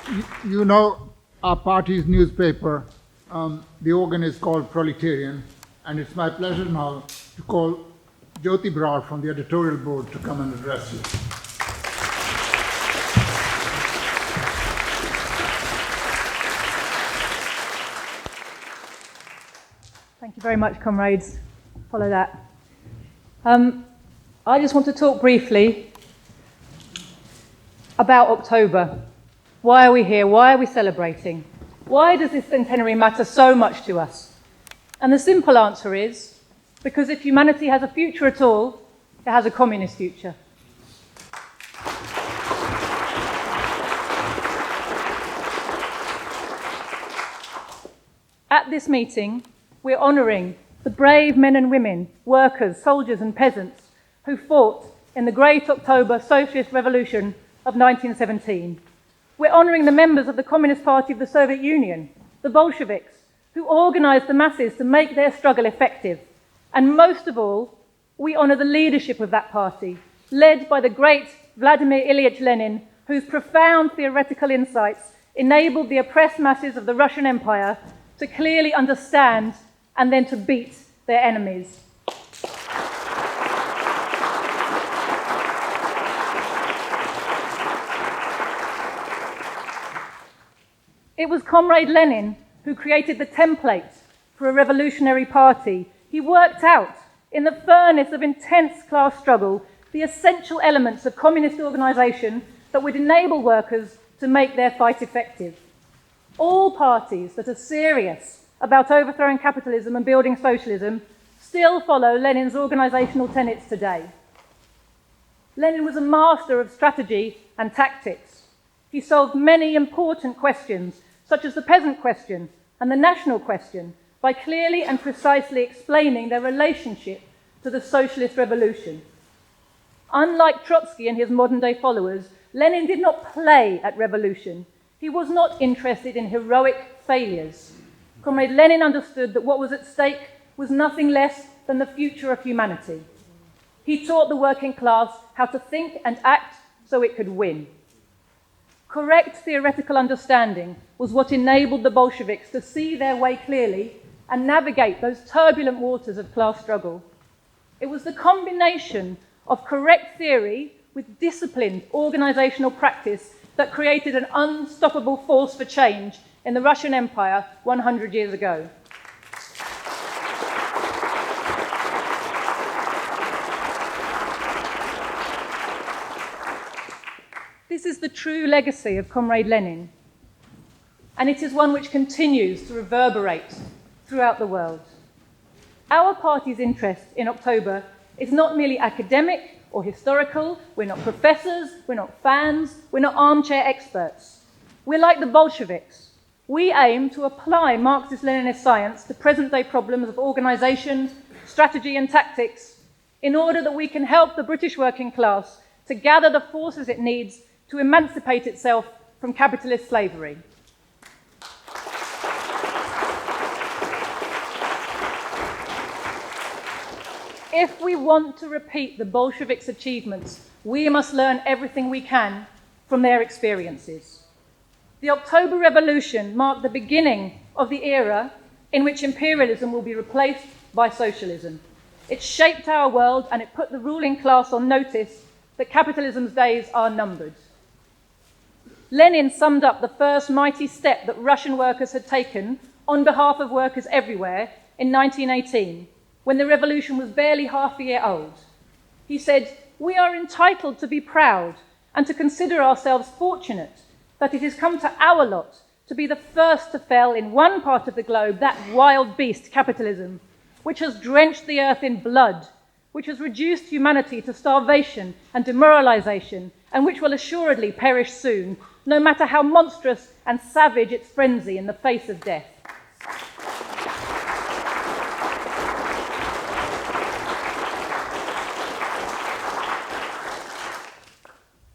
You know our party's newspaper, the organ is called Proletarian, and it's my pleasure now to call Joti Brar from the editorial board to come and address you. Thank you very much, comrades. Follow that. I just want to talk briefly about October. Why are we here? Why are we celebrating? Why does this centenary matter so much to us? And the simple answer is, because if humanity has a future at all, it has a communist future. At this meeting, we're honouring the brave men and women, workers, soldiers and peasants who fought in the Great October Socialist Revolution of 1917. We're honouring the members of the Communist Party of the Soviet Union, the Bolsheviks, who organised the masses to make their struggle effective. And most of all, we honour the leadership of that party, led by the great Vladimir Ilyich Lenin, whose profound theoretical insights enabled the oppressed masses of the Russian Empire to clearly understand and then to beat their enemies. It was Comrade Lenin who created the template for a revolutionary party. He worked out, in the furnace of intense class struggle, the essential elements of communist organisation that would enable workers to make their fight effective. All parties that are serious about overthrowing capitalism and building socialism still follow Lenin's organisational tenets today. Lenin was a master of strategy and tactics. He solved many important questions, such as the peasant question and the national question, by clearly and precisely explaining their relationship to the socialist revolution. Unlike Trotsky and his modern-day followers, Lenin did not play at revolution. He was not interested in heroic failures. Comrade Lenin understood that what was at stake was nothing less than the future of humanity. He taught the working class how to think and act so it could win. Correct theoretical understanding was what enabled the Bolsheviks to see their way clearly and navigate those turbulent waters of class struggle. It was the combination of correct theory with disciplined organisational practice that created an unstoppable force for change in the Russian Empire 100 years ago. This is the true legacy of Comrade Lenin, and it is one which continues to reverberate throughout the world. Our party's interest in October is not merely academic or historical. We're not professors, we're not fans, we're not armchair experts. We're like the Bolsheviks. We aim to apply Marxist-Leninist science to present-day problems of organisation, strategy and tactics in order that we can help the British working class to gather the forces it needs to emancipate itself from capitalist slavery. If we want to repeat the Bolsheviks' achievements, we must learn everything we can from their experiences. The October Revolution marked the beginning of the era in which imperialism will be replaced by socialism. It shaped our world and it put the ruling class on notice that capitalism's days are numbered. Lenin summed up the first mighty step that Russian workers had taken on behalf of workers everywhere in 1918, when the revolution was barely half a year old. He said, "We are entitled to be proud and to consider ourselves fortunate that it has come to our lot to be the first to fell in one part of the globe that wild beast, capitalism, which has drenched the earth in blood, which has reduced humanity to starvation and demoralisation, and which will assuredly perish soon, no matter how monstrous and savage its frenzy in the face of death."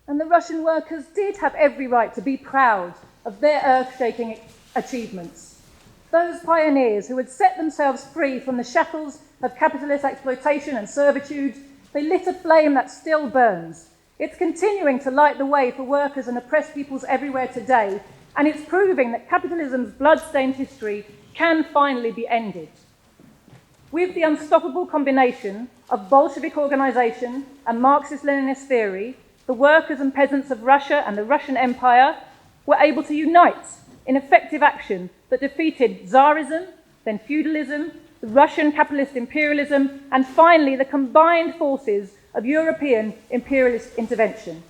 And the Russian workers did have every right to be proud of their earth-shaking achievements. Those pioneers who had set themselves free from the shackles of capitalist exploitation and servitude, they lit a flame that still burns. It's continuing to light the way for workers and oppressed peoples everywhere today and it's proving that capitalism's blood-stained history can finally be ended. With the unstoppable combination of Bolshevik organization and Marxist-Leninist theory, the workers and peasants of Russia and the Russian Empire were able to unite in effective action that defeated Tsarism, then feudalism, the Russian capitalist imperialism, and finally the combined forces of European imperialist intervention.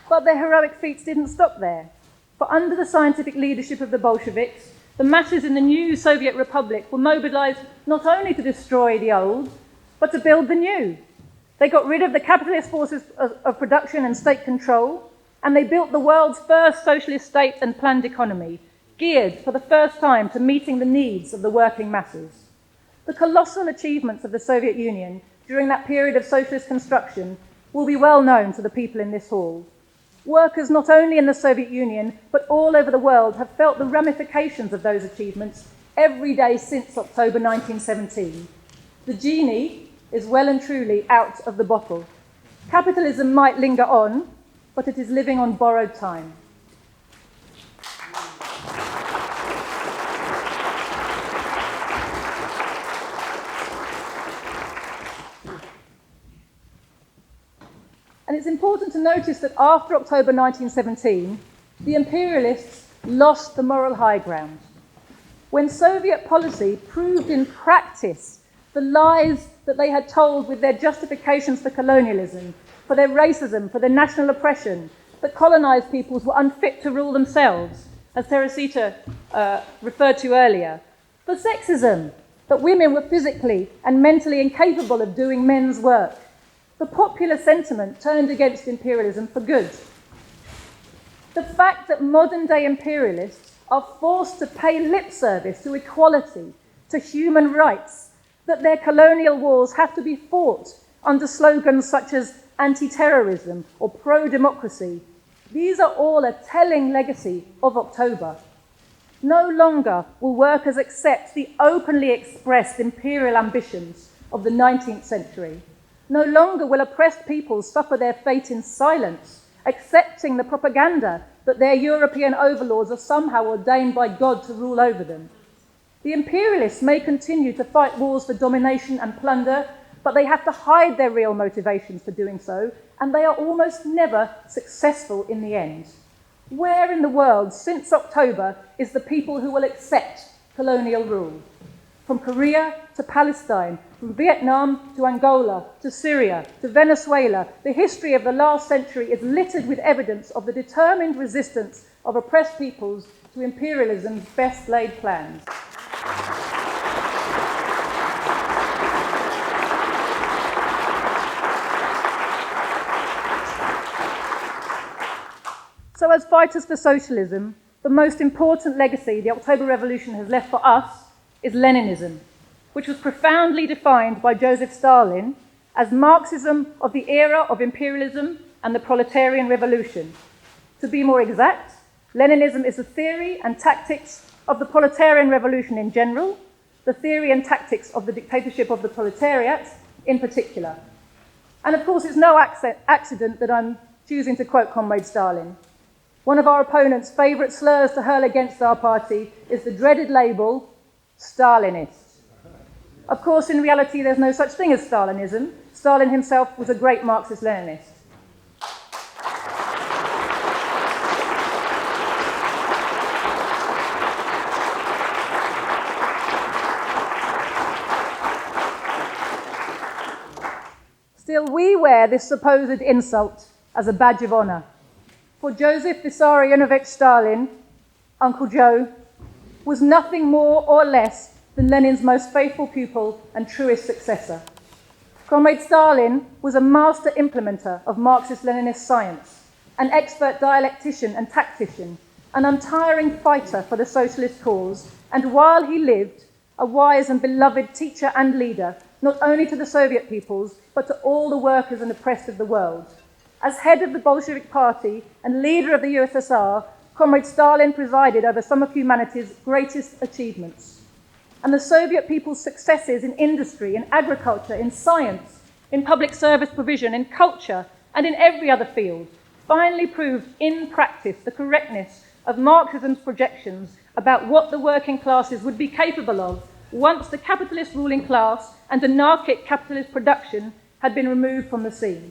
But their heroic feats didn't stop there. For under the scientific leadership of the Bolsheviks, the masses in the new Soviet Republic were mobilized not only to destroy the old, but to build the new. They got rid of the capitalist forces of production and state control, and they built the world's first socialist state and planned economy, geared for the first time to meeting the needs of the working masses. The colossal achievements of the Soviet Union during that period of socialist construction will be well known to the people in this hall. Workers not only in the Soviet Union, but all over the world have felt the ramifications of those achievements every day since October 1917. The genie is well and truly out of the bottle. Capitalism might linger on, but it is living on borrowed time. And it's important to notice that after October 1917, the imperialists lost the moral high ground. When Soviet policy proved in practice the lies that they had told with their justifications for colonialism, for their racism, for their national oppression, that colonized peoples were unfit to rule themselves, as Teresita referred to earlier, for sexism, that women were physically and mentally incapable of doing men's work, the popular sentiment turned against imperialism for good. The fact that modern-day imperialists are forced to pay lip service to equality, to human rights, that their colonial wars have to be fought under slogans such as anti-terrorism or pro-democracy, these are all a telling legacy of October. No longer will workers accept the openly expressed imperial ambitions of the 19th century. No longer will oppressed peoples suffer their fate in silence, accepting the propaganda that their European overlords are somehow ordained by God to rule over them. The imperialists may continue to fight wars for domination and plunder, but they have to hide their real motivations for doing so, and they are almost never successful in the end. Where in the world, since October, is the people who will accept colonial rule? From Korea to Palestine, from Vietnam to Angola, to Syria, to Venezuela, the history of the last century is littered with evidence of the determined resistance of oppressed peoples to imperialism's best laid plans. So as fighters for socialism, the most important legacy the October Revolution has left for us is Leninism, which was profoundly defined by Joseph Stalin as Marxism of the era of imperialism and the Proletarian Revolution. To be more exact, Leninism is the theory and tactics of the Proletarian Revolution in general, the theory and tactics of the dictatorship of the proletariat in particular. And of course, it's no accident that I'm choosing to quote Comrade Stalin. One of our opponents' favourite slurs to hurl against our party is the dreaded label, Stalinist. Of course, in reality, there's no such thing as Stalinism. Stalin himself was a great Marxist-Leninist. Still, we wear this supposed insult as a badge of honour. For Joseph Vissarionovich Stalin, Uncle Joe, was nothing more or less than Lenin's most faithful pupil and truest successor. Comrade Stalin was a master implementer of Marxist-Leninist science, an expert dialectician and tactician, an untiring fighter for the socialist cause, and while he lived, a wise and beloved teacher and leader, not only to the Soviet peoples, but to all the workers and oppressed of the world. As head of the Bolshevik Party and leader of the USSR, Comrade Stalin presided over some of humanity's greatest achievements. and the Soviet people's successes in industry, in agriculture, in science, in public service provision, in culture, and in every other field, finally proved in practice the correctness of Marxism's projections about what the working classes would be capable of once the capitalist ruling class and anarchic capitalist production had been removed from the scene.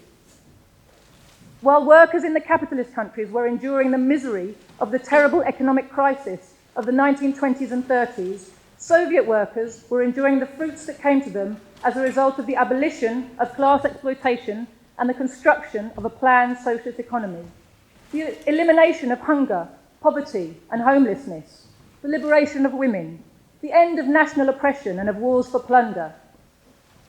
While workers in the capitalist countries were enduring the misery of the terrible economic crisis of the 1920s and 30s, Soviet workers were enjoying the fruits that came to them as a result of the abolition of class exploitation and the construction of a planned socialist economy. The elimination of hunger, poverty, and homelessness, the liberation of women, the end of national oppression and of wars for plunder.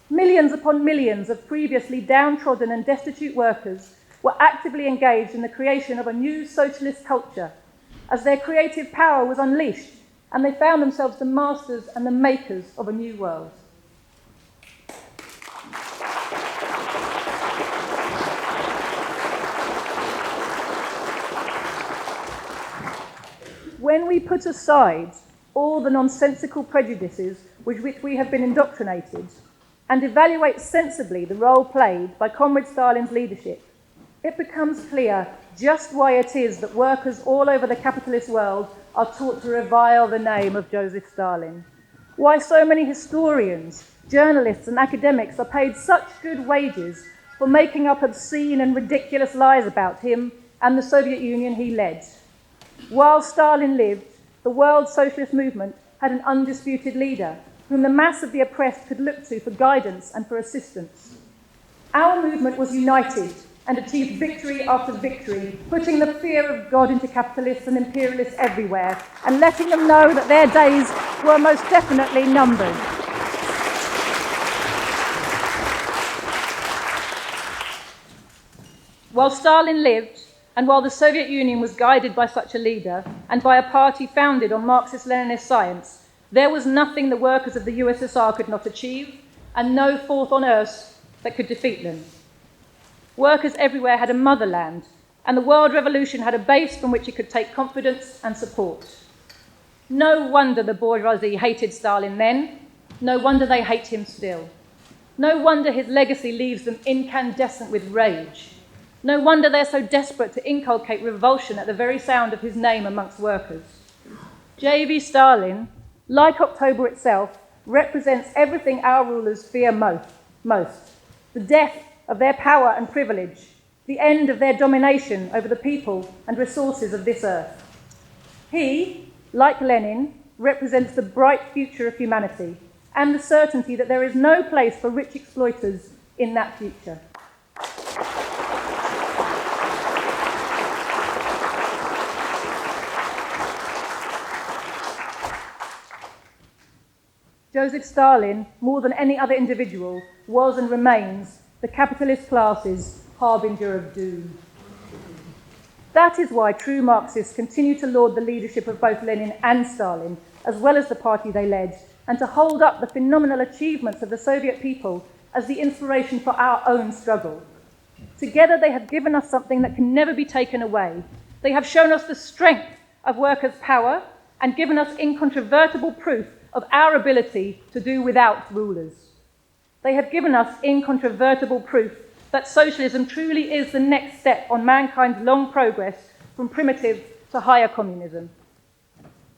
Millions upon millions of previously downtrodden and destitute workers were actively engaged in the creation of a new socialist culture as their creative power was unleashed and they found themselves the masters and the makers of a new world. When we put aside all the nonsensical prejudices with which we have been indoctrinated and evaluate sensibly the role played by Comrade Stalin's leadership, it becomes clear just why it is that workers all over the capitalist world are taught to revile the name of Joseph Stalin. Why so many historians, journalists, and academics are paid such good wages for making up obscene and ridiculous lies about him and the Soviet Union he led. While Stalin lived, the world socialist movement had an undisputed leader whom the mass of the oppressed could look to for guidance and for assistance. Our movement was united and achieved victory after victory, putting the fear of God into capitalists and imperialists everywhere and letting them know that their days were most definitely numbered. While Stalin lived, and while the Soviet Union was guided by such a leader and by a party founded on Marxist-Leninist science, there was nothing the workers of the USSR could not achieve and no force on earth that could defeat them. Workers everywhere had a motherland, and the world revolution had a base from which it could take confidence and support. No wonder the bourgeoisie hated Stalin then. No wonder they hate him still. No wonder his legacy leaves them incandescent with rage. No wonder they're so desperate to inculcate revulsion at the very sound of his name amongst workers. J.V. Stalin, like October itself, represents everything our rulers fear most. The death of their power and privilege, the end of their domination over the people and resources of this earth. He, like Lenin, represents the bright future of humanity and the certainty that there is no place for rich exploiters in that future. Joseph Stalin, more than any other individual, was and remains the capitalist class's harbinger of doom. That is why true Marxists continue to laud the leadership of both Lenin and Stalin, as well as the party they led, and to hold up the phenomenal achievements of the Soviet people as the inspiration for our own struggle. Together they have given us something that can never be taken away. They have shown us the strength of workers' power and given us incontrovertible proof of our ability to do without rulers. They have given us incontrovertible proof that socialism truly is the next step on mankind's long progress from primitive to higher communism.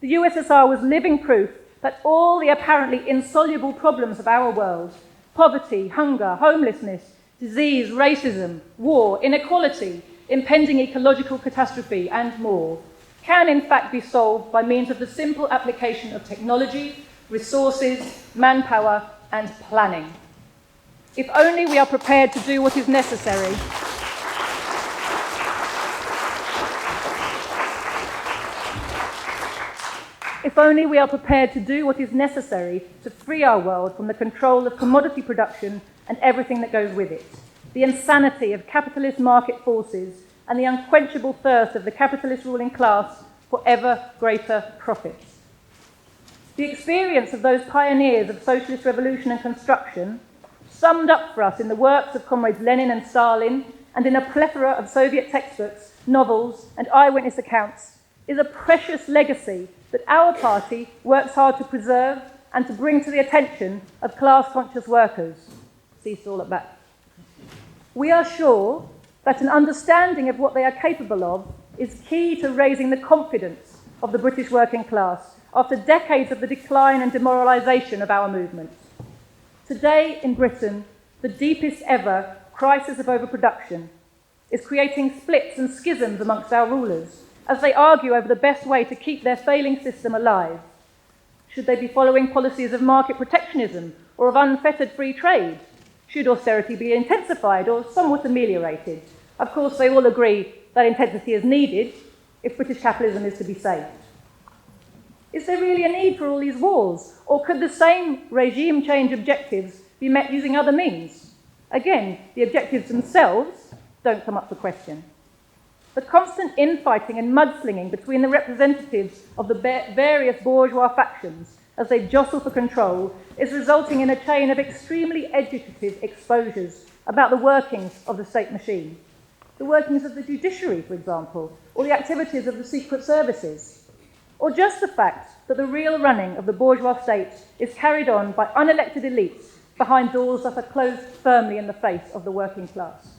The USSR was living proof that all the apparently insoluble problems of our world, poverty, hunger, homelessness, disease, racism, war, inequality, impending ecological catastrophe, and more, can in fact be solved by means of the simple application of technology, resources, manpower, and planning. If only we are prepared to do what is necessary. If only we are prepared to do what is necessary to free our world from the control of commodity production and everything that goes with it, the insanity of capitalist market forces and the unquenchable thirst of the capitalist ruling class for ever greater profits. The experience of those pioneers of socialist revolution and construction, summed up for us in the works of comrades Lenin and Stalin and in a plethora of Soviet textbooks, novels, and eyewitness accounts, is a precious legacy that our party works hard to preserve and to bring to the attention of class-conscious workers. See Saul at back. We are sure that an understanding of what they are capable of is key to raising the confidence of the British working class after decades of the decline and demoralisation of our movement. Today in Britain, the deepest ever crisis of overproduction is creating splits and schisms amongst our rulers as they argue over the best way to keep their failing system alive. Should they be following policies of market protectionism or of unfettered free trade? Should austerity be intensified or somewhat ameliorated? Of course, they all agree that intensity is needed if British capitalism is to be saved. Is there really a need for all these wars? Or could the same regime change objectives be met using other means? Again, the objectives themselves don't come up for question. The constant infighting and mudslinging between the representatives of the various bourgeois factions as they jostle for control is resulting in a chain of extremely educative exposures about the workings of the state machine. The workings of the judiciary, for example, or the activities of the secret services, or just the fact that the real running of the bourgeois state is carried on by unelected elites behind doors that are closed firmly in the face of the working class.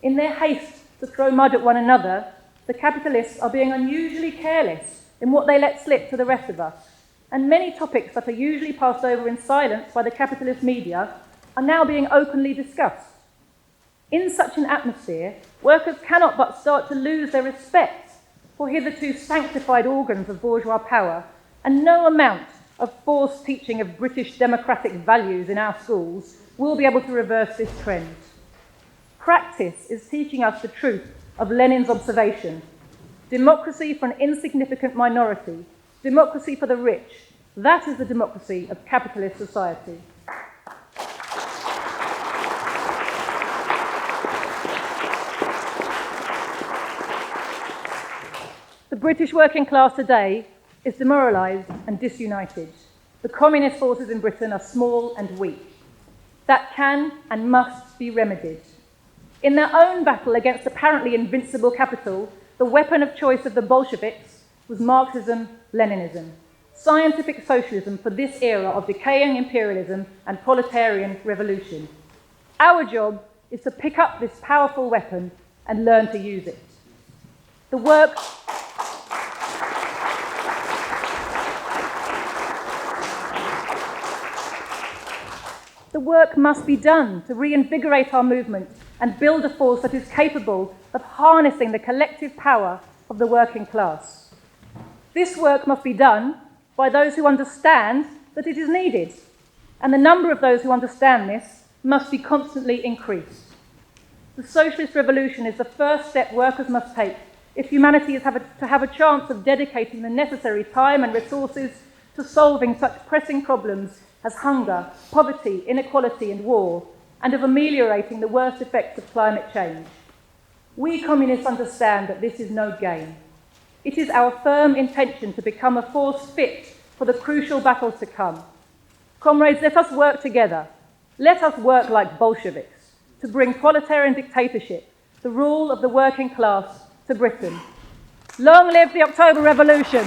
In their haste to throw mud at one another, the capitalists are being unusually careless in what they let slip to the rest of us, and many topics that are usually passed over in silence by the capitalist media are now being openly discussed. In such an atmosphere, workers cannot but start to lose their respect for hitherto sanctified organs of bourgeois power, and no amount of forced teaching of British democratic values in our schools will be able to reverse this trend. Practice is teaching us the truth of Lenin's observation: democracy for an insignificant minority, democracy for the rich. That is the democracy of capitalist society. The British working class today is demoralised and disunited. The communist forces in Britain are small and weak. That can and must be remedied. In their own battle against apparently invincible capital, the weapon of choice of the Bolsheviks was Marxism-Leninism, scientific socialism for this era of decaying imperialism and proletarian revolution. Our job is to pick up this powerful weapon and learn to use it. The work must be done to reinvigorate our movement and build a force that is capable of harnessing the collective power of the working class. This work must be done by those who understand that it is needed, and the number of those who understand this must be constantly increased. The socialist revolution is the first step workers must take if humanity is to have a chance of dedicating the necessary time and resources to solving such pressing problems as hunger, poverty, inequality and war, and of ameliorating the worst effects of climate change. We communists understand that this is no game. It is our firm intention to become a force fit for the crucial battles to come. Comrades, let us work together. Let us work like Bolsheviks to bring proletarian dictatorship, the rule of the working class, to Britain. Long live the October Revolution!